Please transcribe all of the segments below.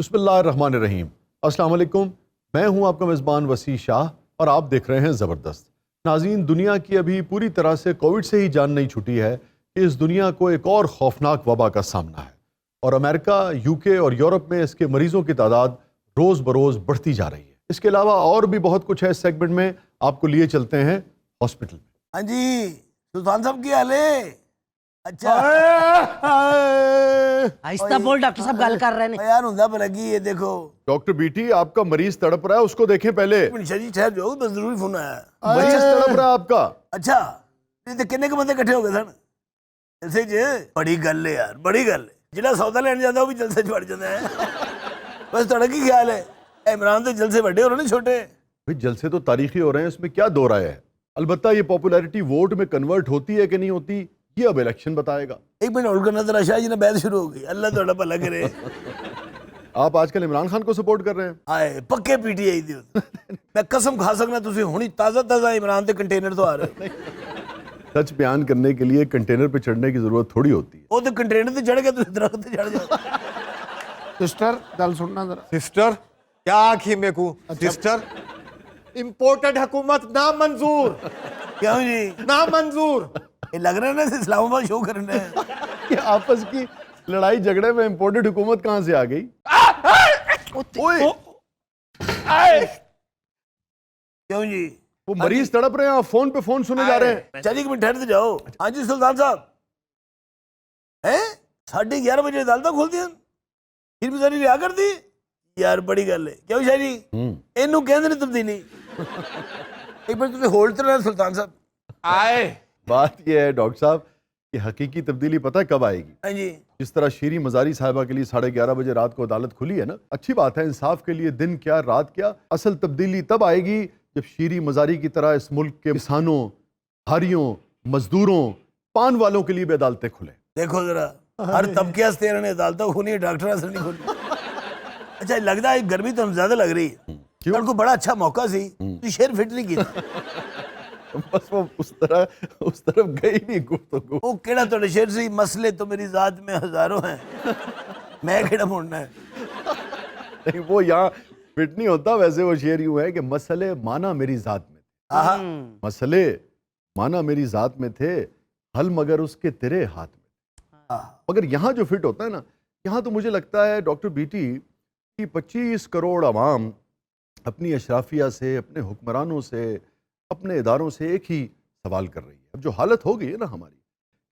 بسم اللہ الرحمن الرحیم۔ السلام علیکم، میں ہوں آپ کا میزبان وسیع شاہ اور آپ دیکھ رہے ہیں زبردست۔ ناظرین، دنیا کی ابھی پوری طرح سے کووڈ سے ہی جان نہیں چھٹی ہے کہ اس دنیا کو ایک اور خوفناک وبا کا سامنا ہے، اور امریکہ، UK اور یورپ میں اس کے مریضوں کی تعداد روز بروز بڑھتی جا رہی ہے۔ اس کے علاوہ اور بھی بہت کچھ ہے اس سیگمنٹ میں، آپ کو لیے چلتے ہیں ہاسپٹل میں۔ ہاں جی سلطان صاحب کی حال ہے؟ اچھا آہستہ بول، ڈاکٹر صاحب گل کر رہے ہیں۔ یار ہوں پر لگی یہ دیکھو ڈاکٹر بیٹی، آپ کا مریض تڑپ رہا ہے، اس کو دیکھیں پہلے۔ شاہ جی ٹھہر جاؤ، بس ضروری فون آیا۔ مریض تڑپ رہا ہے آپ کا۔ اچھا کنے کے بندے کٹھے ہو گئے سن جلسے جی؟ بڑی گل ہے یار، بڑی گل ہے۔ جہاں سودا لین جاتا وہ بھی جلسے چڑھ جاتا ہے۔ بس تھوڑا کی خیال ہے؟ عمران تو جلسے بڑے ہو رہے ہیں چھوٹے؟ بھئی جلسے تو تاریخی ہو رہے ہیں، اس میں کیا دو رائے ہے؟ البتہ یہ پاپولیرٹی ووٹ میں کنورٹ ہوتی ہے کہ نہیں ہوتی، یہ اب الیکشن بتائے گا۔ ایک منٹ ہولڈ کرنا ذرا، شاہ جی نے بحث شروع ہو گئی۔ اللہ تھوڑا بھلا کرے۔ آپ آج کل عمران خان کو سپورٹ کر رہے ہیں؟ آئے پکے PTI دی میں قسم کھا سکنا تسی ہونی تازہ عمران تے کنٹینر تو آ رہے۔ سچ بیان کرنے کے لیے کنٹینر پہ چڑھنے کی ضرورت تھوڑی ہوتی ہے۔ وہ تو کنٹینر تے چڑھ گیا، تو درخت تے چڑھ جاؤ۔ سسٹر گل سننا ذرا۔ سسٹر کیا آنکھی میں کو سسٹر امپورٹڈ حکومت نامنظور، کیوں جی؟ نامنظور۔ یہ لگ رہا ہے نا اسلام آباد شو کرنا ہے۔ کہ آپس کی لڑائی جھگڑے میں امپورٹڈ حکومت کہاں سے آ گئی؟ اوئے، کیوں جی؟ وہ مریض تڑپ رہے ہیں، آپ فون پہ فون سنے جا رہے ہیں۔ چلیے ایک منٹ ٹھہر سے جاؤ۔ ہاں جی سلطان صاحب، ہیں 11:30 بجے عدالتیں کھولتی ہیں، پھر بھی ساری رہا کر دی؟ یار بڑی گل ہے۔ کیوں شاہ جی؟ اینو کہندے نے تبدیلی۔ ایک منٹ تسی ہولڈ تے رہنا سلطان صاحب۔ آئے بات یہ ہے ڈاکٹر صاحب کہ حقیقی تبدیلی پتہ ہے کب آئے گی؟ ہاں جی جس طرح شیریں مزاری صاحبہ کے لیے 11:30 بجے رات کو عدالت کھلی ہے نا، اچھی بات ہے، انصاف کے لیے دن کیا رات کیا۔ اصل تبدیلی تب آئے گی جب شیریں مزاری کی طرح اس ملک کے کسانوں، ہاریوں، مزدوروں، پان والوں کے لیے بھی عدالتیں کھلیں۔ دیکھو ذرا، ہر طبقے سے انہوں نے عدالتیں کھولی ہیں، ڈاکٹر سے نہیں کھولی۔ اچھا لگتا ہے گرمی تو زیادہ لگ رہی ہے، کیوں کو بڑا اچھا موقع سی، تو شیر فٹ نہیں کیتا۔ بس وہ اس طرف گئی نہیں گفتگو۔ وہ کیڑا تو شیر سی، مسئلے تو میری ذات میں ہزاروں ہیں، میں کیڑا موڑنا ہے۔ نہیں، وہ یہاں فٹ نہیں ہوتا، ویسے وہ شعر یوں ہے کہ مسئلے مانا میری ذات میں تھے، مسئلے مانا میری ذات میں تھے، حل مگر اس کے تیرے ہاتھ میں۔ مگر یہاں جو فٹ ہوتا ہے نا، یہاں تو مجھے لگتا ہے ڈاکٹر بیٹی کہ 25 کروڑ عوام اپنی اشرافیہ سے، اپنے حکمرانوں سے، اپنے اداروں سے ایک ہی سوال کر رہی ہے۔ اب جو حالت ہو گئی ہے نا ہماری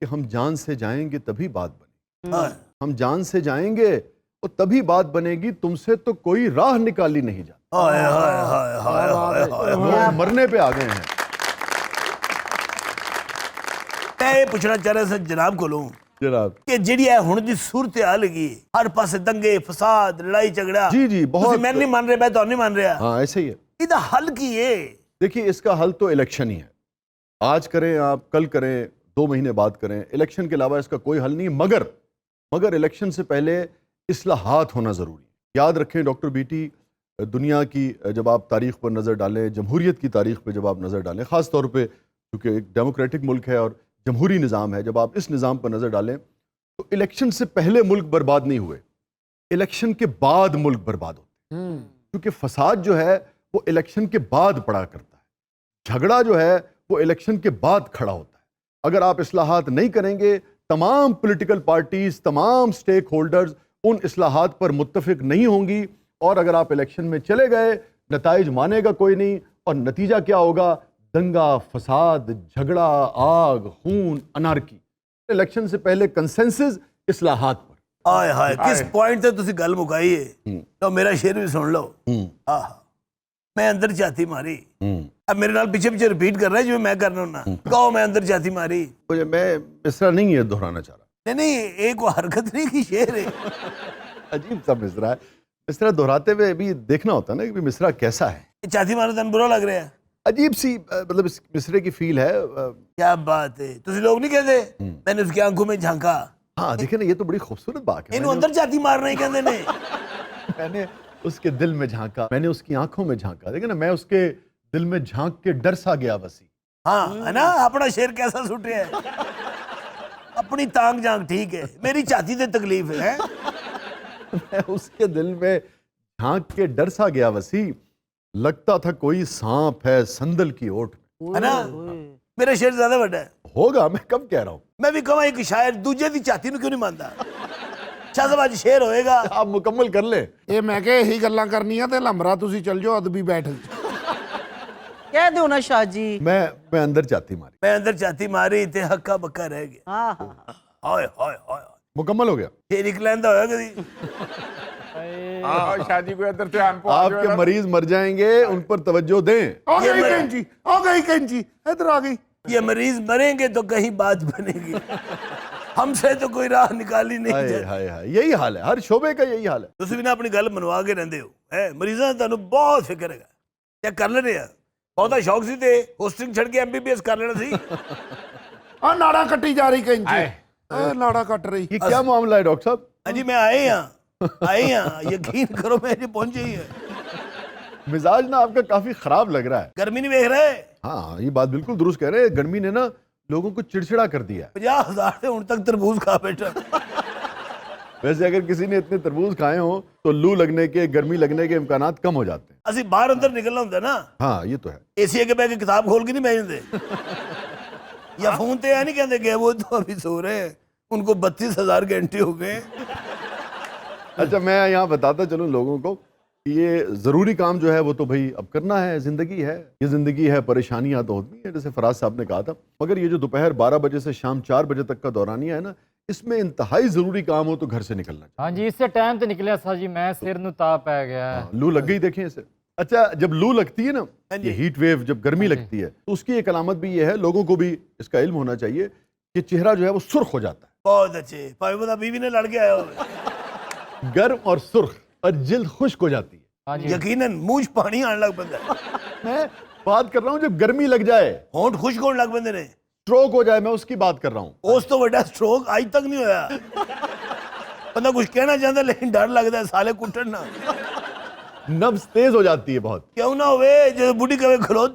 کہ ہم جان سے جائیں گے تبھی بات بنے گی، ہم جان سے جائیں گے اور تبھی بات بنے گی، تم سے تو کوئی راہ نکالی نہیں جاتی۔ ہائے ہائے ہائے ہائے ہائے ہائے۔ لوگ مرنے پہ آ گئے ہیں۔ میں یہ پوچھنا چاہ رہا سر جناب کو لوں جناب کہ جیڑی ہے ہن دی صورتحال گئی، ہر پاسے دنگے فساد، لڑائی جھگڑا، جی بہت، میں نہیں مان رہے، میں تو نہیں مان رہا، ہاں ایسے ہی ہے۔ یہ حل کی ہے؟ دیکھیے اس کا حل تو الیکشن ہی ہے، آج کریں آپ، کل کریں، 2 مہینے بعد کریں، الیکشن کے علاوہ اس کا کوئی حل نہیں، مگر الیکشن سے پہلے اصلاحات ہونا ضروری ہے۔ یاد رکھیں ڈاکٹر بیٹی، دنیا کی جب آپ تاریخ پر نظر ڈالیں، جمہوریت کی تاریخ پہ جب آپ نظر ڈالیں، خاص طور پہ کیونکہ ایک ڈیموکریٹک ملک ہے اور جمہوری نظام ہے، جب آپ اس نظام پر نظر ڈالیں تو الیکشن سے پہلے ملک برباد نہیں ہوئے، الیکشن کے بعد ملک برباد ہوتے ہیں، کیونکہ فساد جو ہے وہ الیکشن کے بعد پڑا کرتا ہے، جھگڑا جو ہے وہ الیکشن کے بعد کھڑا ہوتا ہے۔ اگر آپ اصلاحات نہیں کریں گے، تمام پولیٹیکل پارٹیز، تمام سٹیک ہولڈرز ان اصلاحات پر متفق نہیں ہوں گی، اور اگر آپ الیکشن میں چلے گئے، نتائج مانے گا کوئی نہیں، اور نتیجہ کیا ہوگا؟ دنگا، فساد، جھگڑا، آگ، خون، انارکی۔ الیکشن سے پہلے کنسنسس اصلاحات پر۔ آئے ہائے، کس پوائنٹ تے تسی گل مکائی ہے؟ تو میرا شعر بھی سن لو۔ میں اندر چاہتی ماری، اب میرے نال پیچھے پیچھے ریپیٹ کر رہا ہے جو میں کرنا ہونا، کہو میں اندر چاہتی ماری۔ میں مصرع نہیں ہے دہرانا چاہ رہا، نہیں ایک وہ حرکت نہیں کی شعر ہے، عجیب سا مصرع ہے، مصرع دہراتے ہوئے بھی دیکھنا ہوتا ہے نا کہ مصرع کیسا ہے۔ چاہتی مارا تن برا لگ رہا ہے، عجیب سی مطلب اس مصرعے کی فیل ہے۔ کیا بات ہے، تسی لوگ نہیں کہتے میں نے اس کی آنکھوں میں جھانکا؟ ہاں دیکھیں نا، یہ تو بڑی خوبصورت بات ہے۔ انہوں اندر چاہتی مارنا ہی کہندے نے۔ میں نے اس کے دل میں جھانکا، میں نے اس کی آنکھوں میں جھانکا، دیکھیں نا، میں اس کے دل میں جھانک کے ڈر سا گیا وسیع۔ ہاں ہے نا، اپنا شعر کیسا سٹ رہا ہے، اپنی تانگ جانگ ٹھیک ہے، میری چاہتی تے تکلیف ہے۔ میں اس کے دل میں جھانک کے ڈر سا گیا وسیع، لگتا تھا کوئی سانپ ہے سندل کی اوٹ میں۔ ہے نا میرا شعر زیادہ بڑا ہے، ہوگا، میں کب کہہ رہا ہوں، میں بھی کہاں ایک شاعر دوجے دی چاہتی نو کیوں نہیں مانتا؟ شاہ صاحب آج شعر ہوئے گا، آپ مکمل کر لیں۔ ਇਹ ਮੈਂ ਕਿਹਾ ਇਹੀ ਗੱਲਾਂ ਕਰਨੀਆਂ ਤੇ ਲੰਬਰਾ ਤੁਸੀਂ ਚੱਲ ਜਾਓ ਅਦਬੀ ਬੈਠਕ 'ਚ। کہہ دو نا شاہ جی۔ میں اندر چاہتی ماری، میں اندر چاہتی ماری تے ہکا بکا رہ گیا۔ ہاں ہاں ہائے ہائے ہائے مکمل ہو گیا۔ شعر ایک لیندا ہویا کدی؟ شادی کو ادھر ٹائم آپ کے مریض مر جائیں گے، ان پر توجہ دیں۔ ਆ ਗਈ ਕੈਂਚੀ ਆ ਗਈ ਕੈਂਚੀ ਇੱਧਰ ਆ گئی۔ یہ مریض مریں گے تو کہیں بات بنے گی، ہم سے تو کوئی راہ نکالی نہیں ہائے جاتی۔ ہائے ہائے، یہی حال ہے، ہر شعبے کا یہی حال ہے۔ ਤੁਸੀਂ ਵੀ ਨਾ ਆਪਣੀ ਗੱਲ ਮਨਵਾ ਕੇ ਰਹਿੰਦੇ ਹੋ ਹੈ ਮਰੀਜ਼ਾਂ ਦਾ ਤੁਹਾਨੂੰ ਬਹੁਤ ਫਿਕਰ ਹੈਗਾ ਚੈੱਕ ਕਰ ਲੈਣੇ ਆ ਬਹੁਤਾ ਸ਼ੌਕ ਸੀ ਤੇ ਹੋਸਟਿੰਗ ਛੱਡ ਕੇ ਐਮਬੀਬੀਐਸ ਕਰ ਲੈਣਾ ਸੀ ਆ ਨਾੜਾ ਕੱਟੀ ਜਾ ਰਹੀ ਕੈਂਚੀ ਇਹ ਨਾੜਾ ਕੱਟ ਰਹੀ। یہ کیا معاملہ ہے ڈاکٹر صاحب؟ ہاں جی میں آئے ہاں یقین کرو میں یہ پہنچے ہی ہے مزاج نا آپ کا کافی خراب لگ رہا ہے۔ گرمی نہیں دیکھ رہے ہاں یہ بات بالکل درست کہہ رہے ہیں، گرمی نے نا لوگوں کو چڑچڑا کر دیا ہے۔ 50,000 سے ان تک تربوز کھا بیٹھا ویسے اگر کسی نے اتنے تربوز کھائے ہوں تو لو لگنے کے، گرمی لگنے کے امکانات کم ہو جاتے ہیں۔ اسی باہر اندر نکلنا ہوتا ہے نا، ہاں یہ تو ہے۔ اے سی کے بہ کے کتاب کھول کے نہیں بھیج دے یا فون تے نہیں کہتے کہ وہ تو ابھی سو رہے ہیں، ان کو 32,000 گھنٹے ہو گئے۔ اچھا میں یہاں بتاتا چلوں لوگوں کو کہ یہ ضروری کام جو ہے وہ تو بھائی اب کرنا ہے، زندگی ہے، یہ زندگی ہے، پریشانیاں تو ہوتی ہیں جیسے فراز صاحب نے کہا تھا، مگر یہ جو دوپہر 12 بجے سے شام 4 بجے تک کا دورانیہ ہے نا، اس میں انتہائی ضروری کام ہو تو گھر سے نکلنا چاہیے۔ ہاں جی اس سے ٹائم تے نکلیا سا جی میں سر نو تاپ پی گیا ہے۔ لو لگ گئی دیکھیں اسے۔ اچھا جب لو لگتی ہے نا، یہ ہیٹ ویو جب گرمی لگتی ہے تو اس کی ایک علامت بھی یہ ہے، لوگوں کو بھی اس کا علم ہونا چاہیے کہ چہرہ جو ہے وہ سرخ ہو جاتا ہے، بہت اچھے پاوے بتا بیوی نے لڑ کے آیا ہو گرم اور سرخ، اور جلد خشک ہو جاتی ہے۔ ہاں جی یقیناً منہ چ پانی آن لگ پہ میں بات کر رہا ہوں جب گرمی لگ جائے، ہونٹ خشک ہونے لگ پہ نے، سٹروک ہو جائے، میں اس کی بات کر رہا ہوں۔ اس تو بڑا سٹروک آج تک نہیں ہویا، بندہ کچھ کہنا چاہتا لیکن ڈر لگتا ہے سالے کٹن نہ نبض تیز ہو جاتی ہے بہت۔ کیوں نہ ہوئے جو بوڑھی کبھی کھلوت۔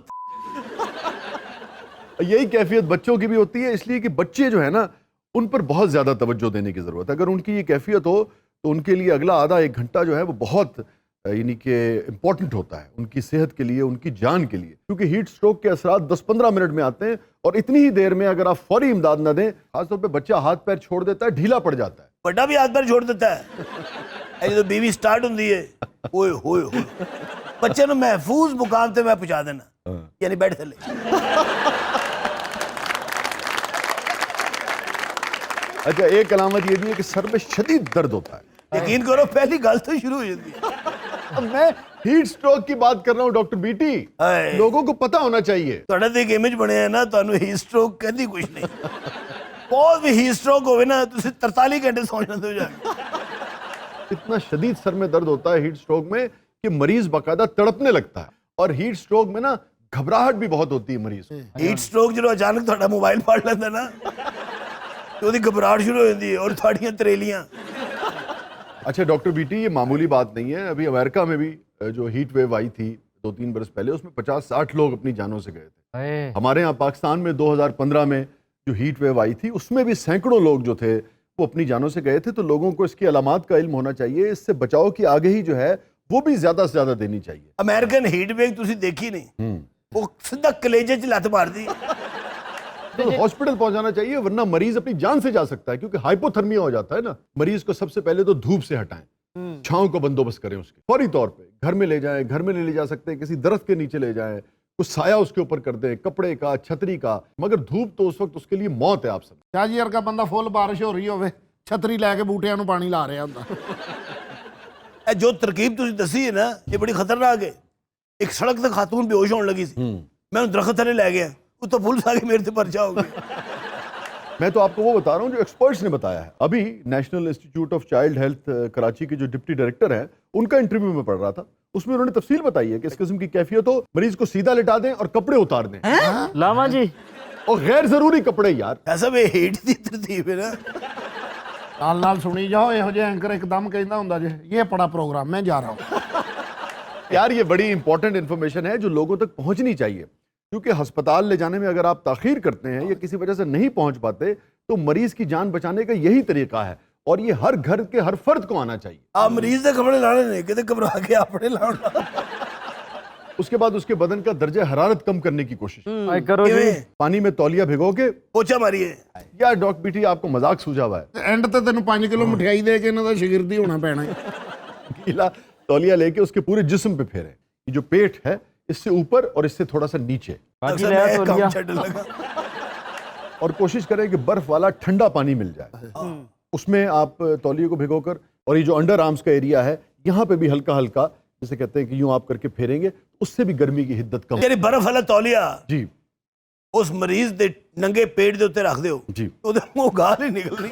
یہی کیفیت بچوں کی بھی ہوتی ہے، اس لیے کہ بچے جو ہے نا ان پر بہت زیادہ توجہ دینے کی ضرورت ہے۔ اگر ان کی یہ کیفیت ہو تو ان کے لیے اگلا آدھا ایک گھنٹہ جو ہے وہ بہت یعنی کہ امپورٹنٹ ہوتا ہے ان کی صحت کے لیے، ان کی جان کے لیے، کیونکہ ہیٹ سٹروک کے اثرات 10-15 منٹ میں آتے ہیں، اور اتنی ہی دیر میں اگر آپ فوری امداد نہ دیں، خاص طور پہ بچہ ہاتھ پیر چھوڑ دیتا ہے، ڈھیلا پڑ جاتا ہے۔ بڑا بھی ہاتھ پر چھوڑ دیتا ہے، ایسے تو بیوی سٹارٹ ہوندی ہے اوئے ہوئے ہوئے بچے نو محفوظ مقام تے میں پہنچا دینا، یعنی بیٹھ تھلے۔ اچھا ایک علامت یہ بھی ہے کہ سر میں شدید درد ہوتا ہے۔ یقین کرو پہلی گل تو شروع ہو جاتی ہے۔ اب میں ہیٹ سٹروک کی بات کر رہا ہوں ڈاکٹر بیٹی، ہائے، لوگوں کو پتہ ہونا چاہیے۔ تھوڑا تو ایک امیج بنے ہے نا، تانوں ہیٹ سٹروک کہندی کچھ نہیں، بہت بھی ہیٹ سٹروک ہوئے نا تسی 43 گھنٹے سو جاندے ہو جا کے۔ اتنا شدید سر میں درد ہوتا ہے ہیٹ سٹروک میں کہ مریض باقاعدہ تڑپنے لگتا ہے، اور ہیٹ سٹروک میں نا گھبراہٹ بھی بہت ہوتی ہے مریض کو۔ ہیٹ سٹروک جو اچانک تھوڑا موبائل پھاڑ لیندے نا تو دی گھبراہٹ شروع ہو جاندی ہے اور تھوڑیاں تریلیاں۔ اچھا ڈاکٹر بیٹی یہ معمولی بات نہیں ہے، ابھی امریکہ میں بھی جو ہیٹ ویو آئی تھی 2-3 برس پہلے، اس میں 50-60 لوگ اپنی جانوں سے گئے تھے۔ ہائے ہمارے ہاں پاکستان میں 2015 میں جو ہیٹ ویو آئی تھی اس میں بھی سینکڑوں لوگ جو تھے وہ اپنی جانوں سے گئے تھے، تو لوگوں کو اس کی علامات کا علم ہونا چاہیے، اس سے بچاؤ کی آگہی جو ہے وہ بھی زیادہ سے زیادہ دینی چاہیے۔ امریکن ہیٹ ویو تسی دیکھی نہیں، وہ سیدھا کلیجے چ لت مار دی۔ تو ہاسپٹل پہنچانا چاہیے، ورنہ مریض اپنی جان سے جا سکتا ہے، کیونکہ ہائپو تھرمیا ہو جاتا ہے نا۔ مریض کو سب سے پہلے تو دھوپ سے ہٹائیں، چھاؤں کا بندوبست کریں، اس کے فوری طور پہ گھر میں لے جائیں، گھر میں لے جا سکتے ہیں، کسی درخت کے نیچے لے جائیں، کچھ سایہ اس کے اوپر کر دیں، کپڑے کا، چھتری کا، مگر دھوپ تو اس وقت اس کے لیے موت ہے۔ آپ سب ਸ਼ਾਹ ਜੀ ਵਰਗਾ ਬੰਦਾ ਫੁੱਲ ਬਾਰਿਸ਼ ਹੋ ਰਹੀ ਹੋਵੇ ਛਤਰੀ ਲੈ ਕੇ ਬੂਟਿਆਂ ਨੂੰ ਪਾਣੀ ਲਾ ਰਿਹਾ ਹੁੰਦਾ। اے جو ترکیب تسی دسی ہے نا یہ بڑی خطرناک ہے۔ ایک سڑک تے خاتون بے ہوش ہونے لگی سی، میں انہوں درخت تھلے لے گیا، وہ تو پولیس آگے میرے تے پرچہ ہو گیا۔ میں تو آپ کو وہ بتا رہا ہوں جو ایکسپرٹس نے بتایا ہے۔ ابھی national institute of child health Karachi کے جو ڈپٹی ڈائریکٹر ہیں ان کا انٹرویو میں پڑھ رہا تھا، اس میں انہوں نے تفصیل بتائی ہے کہ اس قسم کی کیفیت ہو مریض کو سیدھا لٹا دیں اور کپڑے اتار دیں، لاما جی اور غیر ضروری کپڑے یار۔ ایسا بھی ہیٹ دی ترتیب ہے نا۔ ਨਾਲ ਨਾਲ ਸੁਣੀ ਜਾਓ, ਇਹੋ ਜਿਹੇ ਐਂਕਰ ਇੱਕਦਮ ਕਹਿੰਦਾ ਹੁੰਦਾ ਜੇ ਇਹ ਬੜਾ ਪ੍ਰੋਗਰਾਮ ਮੈਂ ਜਾ ਰਹਾ ہوں۔ یار یہ بڑی امپورٹنٹ انفارمیشن ہے جو لوگوں تک پہنچنی چاہیے، کیونکہ ہسپتال لے جانے میں اگر آپ تاخیر کرتے ہیں یا کسی وجہ سے نہیں پہنچ پاتے تو مریض کی جان بچانے کا یہی طریقہ ہے، اور یہ ہر گھر کے ہر فرد کو آنا چاہیے. آپ مریض دے کپڑے لانے نہیں کہتے گھبرا کے اپنے لاؤ. اس کے بعد اس کے بدن کا درجہ حرارت کم کرنے کی کوشش. آئے کرو جی. پانی میں تولیہ بھگو کے پوچھا ماریے. یا ڈاک بیٹی آپ کو مذاق سوجا ہوا ہے, اینڈ تے تینوں 5 کلو مٹھائی دے کے انہاں دا شاگردی ہونا پینا ہے. گیلا تولیہ لے کے اس کے پورے جسم پہ پھیرے. یہ جو پیٹ ہے اس سے اوپر اور اس سے تھوڑا سا نیچے, باقی اکثر لیا میں تو کام لیا. چھڈ لگا. اور کوشش کریں کہ برف والا ٹھنڈا پانی مل جائے. اس میں آپ تولیے کو بھگو کر, اور یہ جو انڈر آرمز کا ایریا ہے یہاں پہ بھی ہلکا ہلکا جسے کہتے ہیں کہ یوں آپ کر کے پھیریں گے, اس سے بھی گرمی کی حدت کم. یعنی برف والا تولیہ جی اس مریض دے ننگے پیٹ دے اوتے رکھ دیو جی. تو دے منہ گال ہی نکل رہی.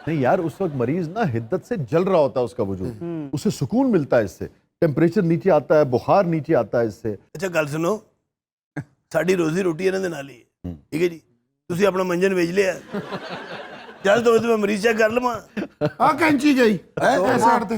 نہیں یار, اس وقت مریض نا حدت سے جل رہا ہوتا ہے اس کا وجود, اسے سکون ملتا ہے اس سے, ٹیمپریچر نیچے آتا ہے, بخار نیچے آتا ہے اس سے. اچھا گل سنو, ساڈی روزی روٹی انہاں دے نال ہی ہے, ٹھیک ہے جی. تسی اپنا منجن ویچ لیا, جل تو میں مریض چیک کر لواں. آ کینچی گئی اے سائڈ تے.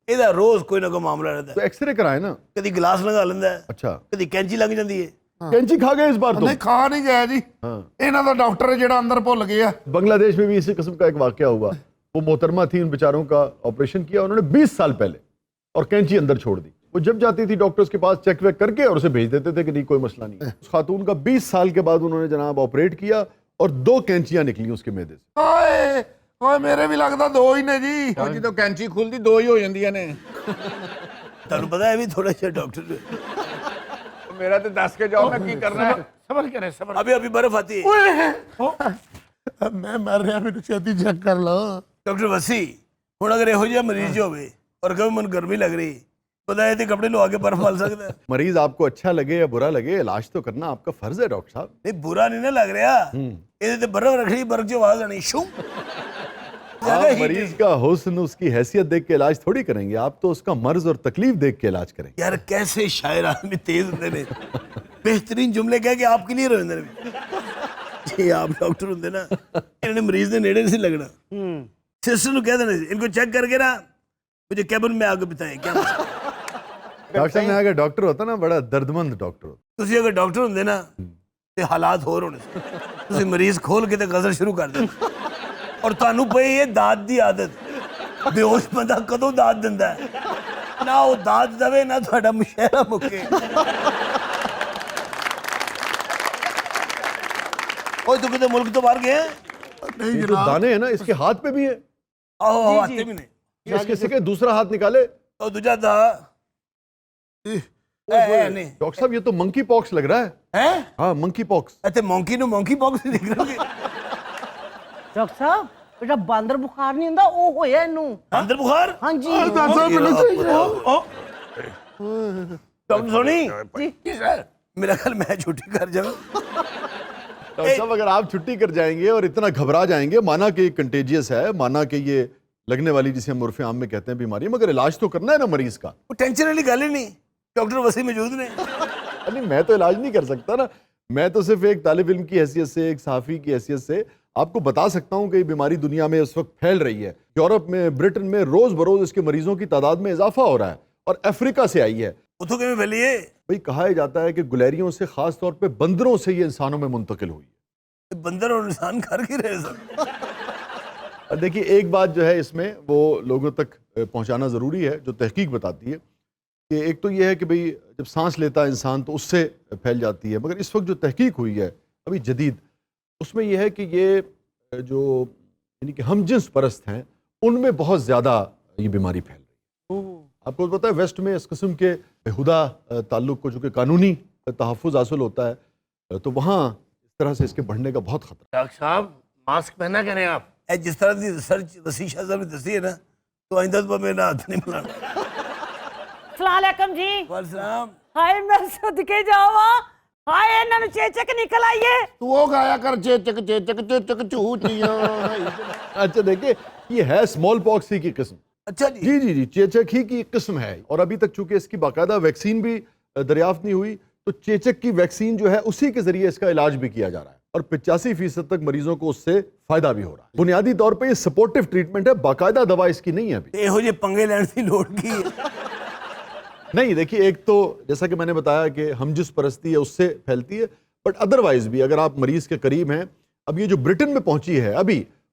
ਇਹਦਾ ਰੋਜ਼ ਕੋਈ ਨਾ ਕੋਈ ਮਾਮਲਾ ਰਹਿੰਦਾ. تو ایکس رے کرائے نا. ਕਦੀ ਗਲਾਸ ਲਗਾ ਲੈਂਦਾ ਹੈ, اچھا ਕਦੀ ਕੈਂਚੀ ਲੱਗ ਜਾਂਦੀ ਹੈ. کینچی کھا گئے اس بار تو. نہیں کھا نہیں گیا جی, انہاں دا ڈاکٹر جڑا اندر بھول گیا. بنگلہ دیش میں بھی اسی قسم کا ایک واقعہ ہوا. وہ محترمہ تھی, ان بیچاروں کا آپریشن کیا انہوں نے 20 سال پہلے, اور کینچی اندر چھوڑ دی. وہ جب جاتی تھی ڈاکٹرز کے پاس چیک ویک کر کے اور اسے بھیج دیتے تھے کہ نہیں کوئی مسئلہ نہیں ہے. اس خاتون کا 20 سال کے بعد انہوں نے جناب آپریٹ کیا اور 2 کینچیاں نکلی اس کے معدے سے. اوئے اوئے میرے بھی لگدا 2 ہی نے جی. جدو کینچی کھلتی 2 ہی ہو جاندیاں نے. ਤੁਹਾਨੂੰ ਪਤਾ ਹੈ ਵੀ ਥੋੜਾ ਜਿਹਾ ਡਾਕਟਰ میرا تو دس کے جاؤ میں کی کرنا ہے. صبر کرے صبر. ابھی ابھی برف آتی ہے. میں مر رہا, میرے چھتی چیک کر لو. ڈاکٹر وسی ਹੁਣ ਅਗਰ ਇਹੋ ਜਿਹਾ ਮਰੀਜ਼ ਹੋਵੇ اور ਕਹੇ ਮੈਨੂੰ ਗਰਮੀ ਲੱਗ ਰਹੀ, ਪਤਾ ਹੈ ਤੇ ਕੱਪੜੇ ਲਵਾ ਕੇ ਬਰਫ ਮਲ ਸਕਦਾ ਹੈ. مریض آپ کو اچھا لگے یا برا لگے, علاج تو کرنا آپ کا فرض ہے ڈاکٹر صاحب. ਨਹੀਂ ਬੁਰਾ ਨਹੀਂ ਨਾ ਲੱਗ ਰਿਹਾ, ਇਹਦੇ ਤੇ ਬਰਫ ਰੱਖਣੀ, ਬਰਫ 'ਚ ਆਵਾਜ਼ ਆਣੀ ਸ਼ੂ. آپ مریض کا حسن, اس کی حیثیت دیکھ کے علاج تھوڑی کریں گے, آپ تو اس کا مرض اور تکلیف دیکھ کے علاج کریں گے. یار کیسے شاعر آدمی تیز ہوتے ہیں, بہترین جملے کہہ کے آپ کلیئر ہو جاتے ہیں. جی آپ ڈاکٹر ہوتے نا, انہوں نے مریض نے نیڑے نہیں لگنا, سسٹر کو کہہ دینا ان کو چیک کر کے نا مجھے کیبن میں آگے بتائیں کیا. ڈاکٹر صاحب نے اگر ڈاکٹر ہوتا نا, بڑا درد مند ڈاکٹر ہوتا. تسی اگر ڈاکٹر ہوندے نا تے حالات ہور ہونے سے. تسی مریض کھول کے تے غزل شروع کر دیں, اور تانوں پئی یہ داد دی عادت. بے ہوش بندہ کدوں داد دیندا ہے, نہ وہ داد دے نہ تہاڈا مشاعرہ مکے. اوئے تو کتے ملک تو باہر گئے ہیں. یہ جو دانے ہیں نا اس کے ہاتھ پہ بھی ہیں, آہو آتے بھی نہیں. اس کے سکے دوسرا ہاتھ نکالے. اور دوجا دا نہیں ڈاکٹر صاحب یہ تو منکی پاکس لگ رہا ہے. ہیں, ہاں منکی پاکس. اتے مونکی نو مونکی باکس دیکھ رہے ہو. ਡਾਕਟਰ ਸਾਹਿਬ ਬੇਟਾ ਬਾਂਦਰ ਬੁਖਾਰ ਨਹੀਂ ਹੁੰਦਾ, ਉਹ ਹੋਇਆ ਇਹਨੂੰ. اندر بخار ਹਾਂਜੀ ڈاکٹر سونی میرا خیال میں چھٹی کر جاؤں. ڈاکٹر صاحب اگر آپ چھٹی کر جائیں گے اور اتنا گھبرا جائیں گے, مانا کہ یہ کنٹیجیس ہے, مانا کہ یہ لگنے والی جسے ہم عرف عام میں کہتے ہیں بیماری, مگر علاج تو کرنا ہے نا مریض کا. وہ ٹینشن والی گل ہی نہیں, ڈاکٹر وسیع موجود نے. نہیں میں تو علاج نہیں کر سکتا نا, میں تو صرف ایک طالب علم کی حیثیت سے, ایک صحافی کی حیثیت سے آپ کو بتا سکتا ہوں کہ یہ بیماری دنیا میں اس وقت پھیل رہی ہے. یورپ میں, برٹن میں روز بروز اس کے مریضوں کی تعداد میں اضافہ ہو رہا ہے, اور افریقہ سے آئی ہے. اتوں کے پھیلیے بھئی کہا جاتا ہے کہ گلیریوں سے, خاص طور پہ بندروں سے یہ انسانوں میں منتقل ہوئی ہے. بندر اور انسان کر کے رہے سب. دیکھیے ایک بات جو ہے اس میں وہ لوگوں تک پہنچانا ضروری ہے, جو تحقیق بتاتی ہے کہ ایک تو یہ ہے کہ بھئی جب سانس لیتا ہے انسان تو اس سے پھیل جاتی ہے, مگر اس وقت جو تحقیق ہوئی ہے ابھی جدید, اس میں یہ ہے کہ یہ جو یعنی کہ ہم جنس پرست ہیں ان میں بہت زیادہ یہ بیماری پھیل رہی ہے. آپ کو پتہ ہے ویسٹ میں اس قسم کے بےہودہ تعلق کو جو کہ قانونی تحفظ حاصل ہوتا ہے, تو وہاں اس طرح سے اس کے بڑھنے کا بہت خطرہ. ڈاکٹر صاحب ماسک پہنا کریں آپ. اے جس طرح کی ریسرچ وسیع شاہ صاحب نے دسی ہے نا, تو آئندہ تو میرا ہاتھ نہیں ملانا. السلام علیکم جی. والسلام. ہائے میں صدقے جاواں, ہائے انہاں نوں چیچک نکل آئی ہے. تو وہ گایا کر چیچک چیچک چیچک چوچیاں. اچھا دیکھیں یہ ہے اسمال پاکس ہی کی قسم. اچھا جی. جی جی جی چیچک ہی کی قسم ہے, اور ابھی تک چونکہ اس کی باقاعدہ ویکسین بھی دریافت نہیں ہوئی, تو چیچک کی ویکسین جو ہے اسی کے ذریعے اس کا علاج بھی کیا جا رہا ہے, اور 85% تک مریضوں کو اس سے فائدہ بھی ہو رہا ہے. بنیادی طور پہ یہ سپورٹیو ٹریٹمنٹ ہے, باقاعدہ دوا اس کی نہیں ہے ابھی. یہ ہو جے پنگے لین کی لوڑ کی ہے. نہیں دیکھیے ایک تو جیسا کہ میں نے بتایا کہ ہم جس پرستی ہے اس سے پھیلتی ہے, بٹ ادروائز بھی اگر آپ مریض کے قریب ہیں, اب یہ جو برٹن میں پہنچی ہے ابھی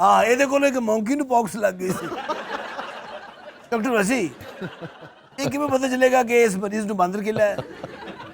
ਹਾਂ ਇਹਦੇ ਕੋਲ ਇੱਕ ਮੌਂਕੀ ਨੂੰ ਪੌਕਸ ਲੱਗ ਗਈ ਸੀ। ਡਾਕਟਰ ਵਸੀ ਇਹ ਕਿਵੇਂ ਪਤਾ ਚਲੇਗਾ ਕਿ ਇਸ ਮਰੀਜ਼ ਨੂੰ ਬਾਂਦਰ ਕਿਲਾ ਹੈ?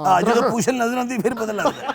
ਹਾਂ ਜਦੋਂ ਪੂਛਲ ਨਜ਼ਰ ਆਉਂਦੀ ਫਿਰ ਪਤਾ ਲੱਗਦਾ।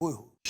ਓਏ ਹੋ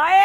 ਹਾਏ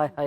ਹਾਏ ਹਾਏ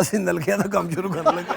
ਅਸੀਂ ਨਲਕਿਆਂ ਦਾ ਕੰਮ ਸ਼ੁਰੂ ਕਰਨ ਲੱਗੇ।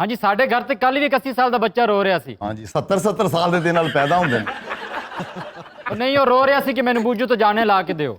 ਹਾਂਜੀ ਸਾਡੇ ਘਰ ਤੇ ਕੱਲ ਵੀ ਇੱਕ 80 ਸਾਲ ਦਾ ਬੱਚਾ ਰੋ ਰਿਹਾ ਸੀ। ਹਾਂਜੀ 70 ਸਾਲ ਦੇ ਨਾਲ ਪੈਦਾ ਹੁੰਦੇ ਨੇ। ਉਹ ਨਹੀਂ ਉਹ ਰੋ ਰਿਹਾ ਸੀ ਕਿ ਮੈਨੂੰ ਬੂਝੋ ਤੋਂ ਜਾਣੇ ਲਾ ਕੇ ਦਿਓ।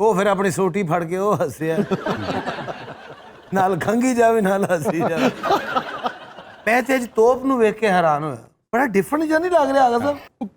ਉਹ ਫਿਰ ਆਪਣੀ ਸੋਟੀ ਫੜ ਕੇ ਉਹ ਹੱਸਿਆ ਨਾਲ ਖੰਗੀ ਜਾਵੇ ਨਾਲ ਹੱਸੀ ਜਾਵੇ। ਮੈਂ ਤੇ ਅੱਜ ਤੋਪ ਨੂੰ ਵੇਖ ਕੇ ਹੈਰਾਨ ਹੋਇਆ, ਬੜਾ ਡਿਫਰੈਂਟ ਜਿਹਾ ਨਹੀਂ ਲੱਗ ਰਿਹਾ ਆਗਾ ਸਾਹਿਬ।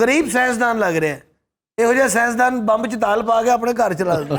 ਗਰੀਬ ਸਾਇੰਸਦਾਨ ਲੱਗ ਰਿਹਾ, ਇਹੋ ਜਿਹਾ ਸਾਇੰਸਦਾਨ ਬੰਬ ਚ ਤਾਲ ਪਾ ਕੇ ਆਪਣੇ ਘਰ ਚਲਾ ਦਿੰਦਾ।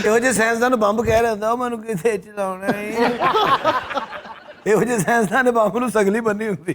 ਇਹੋ ਜਿਹੇ ਸਾਇੰਸਦਾਨ ਨੂੰ ਬੰਬ ਕਹਿ ਰਿਹਾ ਹੁੰਦਾ, ਉਹ ਮੈਨੂੰ ਕਿਤੇ ਚਲਾਉਣਾ ਈ। ਇਹੋ ਜਿਹੇ ਸਾਇੰਸਦਾਨ ਨੇ ਬੰਬ ਨੂੰ ਸਗਲੀ ਬੰਨੀ ਹੁੰਦੀ।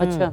ਅੱਛਾ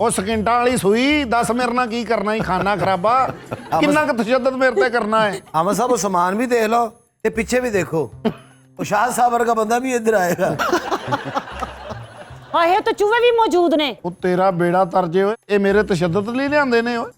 ਉਹ ਸਕਿੰਟਾਂ ਵਾਲੀ ਸੂਈ ਦੱਸ ਮੇਰੇ ਨਾਲ ਕੀ ਕਰਨਾ ਹੀ ਖਾਣਾ ਖਰਾਬਾ ਕਿੰਨਾ ਕੁ ਤਸ਼ੱਦਦ ਮੇਰੇ ਤੇ ਕਰਨਾ ਹੈ। ਹਾਮਦ ਸਾਹਿਬ ਉਹ ਸਮਾਨ ਵੀ ਦੇਖ ਲਓ ਤੇ ਪਿੱਛੇ ਵੀ ਦੇਖੋ, ਉਹ ਸ਼ਾਹ ਸਾਹਿਬ ਵਰਗਾ ਬੰਦਾ ਵੀ ਇੱਧਰ ਆਏਗਾ। ਹਾਏ ਤੇ ਚੂਹੇ ਵੀ ਮੌਜੂਦ ਨੇ। ਉਹ ਤੇਰਾ ਬੇੜਾ ਤਰਜੇ ਓਏ, ਇਹ ਮੇਰੇ ਤਸ਼ੱਦਦ ਲਈ ਲਿਆਂਦੇ ਨੇ ਓਏ।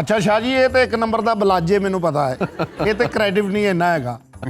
ਅੱਛਾ ਸ਼ਾਹ ਜੀ, ਇਹ ਤੇ ਇੱਕ ਨੰਬਰ ਦਾ ਬਲਾਜੇ, ਮੈਨੂੰ ਪਤਾ ਹੈ। ਇਹ ਤੇ ਕ੍ਰੈਡਿਟ ਨਹੀਂ ਇੰਨਾ ਹੈਗਾ।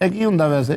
ਇਹ ਕੀ ਹੁੰਦਾ ਵੈਸੇ?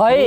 ਹਾਏ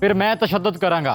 ਫਿਰ ਮੈਂ ਤਸ਼ੱਦਦ ਕਰਾਂਗਾ।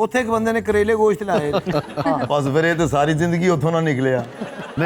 ਉੱਥੇ ਇੱਕ ਬੰਦੇ ਨੇ ਕਰੇਲੇ ਗੋਸ਼ਤ ਲਾਏ। ਬਸ ਫਿਰ ਇਹ ਤੇ ਸਾਰੀ ਜ਼ਿੰਦਗੀ ਉੱਥੋਂ ਨਾ ਨਿਕਲਿਆ।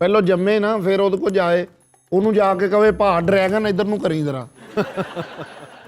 ਪਹਿਲੋ ਜੰਮੇ ਨਾ, ਫਿਰ ਉਹਦੇ ਕੋ ਜਾਏ, ਉਹਨੂੰ ਜਾ ਕੇ ਕਵੇ ਭਾ ਡਰੈਗਨ ਇੱਧਰ ਨੂੰ ਕਰੀ ਜ਼ਰਾ।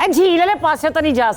ਇਹ ਝੀਲ ਵਾਲੇ ਪਾਸੇ ਤਾਂ ਨਹੀਂ ਜਾ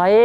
ਹਾਏ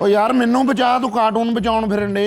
ਉਹ ਯਾਰ ਮੈਨੂੰ ਬਚਾ, ਤੂੰ ਕਾਰਟੂਨ ਬਚਾਉਣ ਫਿਰਨ ਡੇ।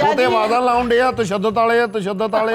ਉਹ ਤੇ ਵਾਦਾ ਲਾਉਣ ਡੇ ਆ ਤਸ਼ੱਦਦ ਵਾਲੇ, ਤਸ਼ੱਦਦ ਵਾਲੇ।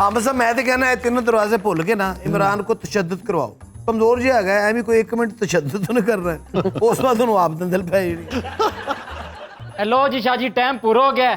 ਆਮ ਸਾਹਿਬ ਮੈਂ ਤੇ ਕਹਿੰਦਾ ਇਹ ਤਿੰਨੋਂ ਦਰਵਾਜ਼ੇ ਭੁੱਲ ਕੇ ਨਾ ਇਮਰਾਨ ਕੋ ਤਸ਼ੱਦਦ ਕਰਵਾਓ ਕਮਜ਼ੋਰ ਜਿਹਾ ਹੈਗਾ ਐਵੇਂ ਕੋਈ 1 ਮਿੰਟ ਤਸ਼ੱਦਦ ਤੋਂ ਨਹੀਂ ਕਰ ਰਿਹਾ ਉਸ ਬਾਅਦ ਉਹਨੂੰ ਆਪ ਦਿਲ ਪੈ ਜਿਹੜੀ ਲੋ ਜੀ ਸ਼ਾਹ ਜੀ ਟਾਈਮ ਪੂਰਾ ਹੋ ਗਿਆ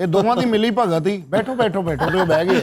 ਇਹ ਦੋਵਾਂ ਦੀ ਮਿਲੀ ਭਗਤ ਹੀ ਬੈਠੋ ਬੈਠੋ ਬੈਠੋ ਤੇ ਉਹ ਬਹਿ ਗਏ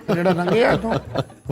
ਇਹ ਜਿਹੜਾ ਰੰਗੇ ਆ ਤੂੰ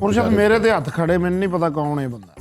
ਪੁਰਸ਼ਕ ਮੇਰੇ ਤੇ ਹੱਥ ਖੜੇ ਮੈਨੂੰ ਨਹੀਂ ਪਤਾ ਕੌਣ ਇਹ ਬੰਦਾ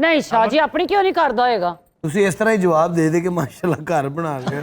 ਨਹੀਂ ਸ਼ਾਹ ਜੀ ਆਪਣੀ ਕਿਉਂ ਨਹੀਂ ਕਰਦਾ ਹੋਏਗਾ ਤੁਸੀਂ ਇਸ ਤਰ੍ਹਾਂ ਹੀ ਜਵਾਬ ਦੇ ਦੇ ਕਿ ਮਾਸ਼ਾਅੱਲਾ ਘਰ ਬਣਾ ਗਏ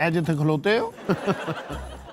ਇਹ ਜਿੱਥੇ ਖਲੋਤੇ ਹੋ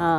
ਹਾਂ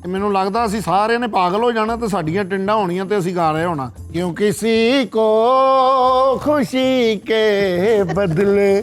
ਤੇ ਮੈਨੂੰ ਲੱਗਦਾ ਅਸੀਂ ਸਾਰਿਆਂ ਨੇ ਪਾਗਲ ਹੋ ਜਾਣਾ ਤੇ ਸਾਡੀਆਂ ਟਿੰਡਾਂ ਹੋਣੀਆਂ ਤੇ ਅਸੀਂ ਗਾ ਰਹੇ ਹੋਣਾ ਕਿਉਂ ਕਿਸੇ ਕੋ ਖੁਸ਼ੀ ਕੇ ਬਦਲੇ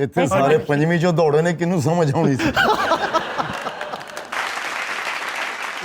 ਇੱਥੇ ਸਾਰੇ ਪੰਜਵੀਂ ਚੋਂ ਦੌੜੇ ਨੇ ਕਿਹਨੂੰ ਸਮਝ ਆਉਣੀ ਸੀ।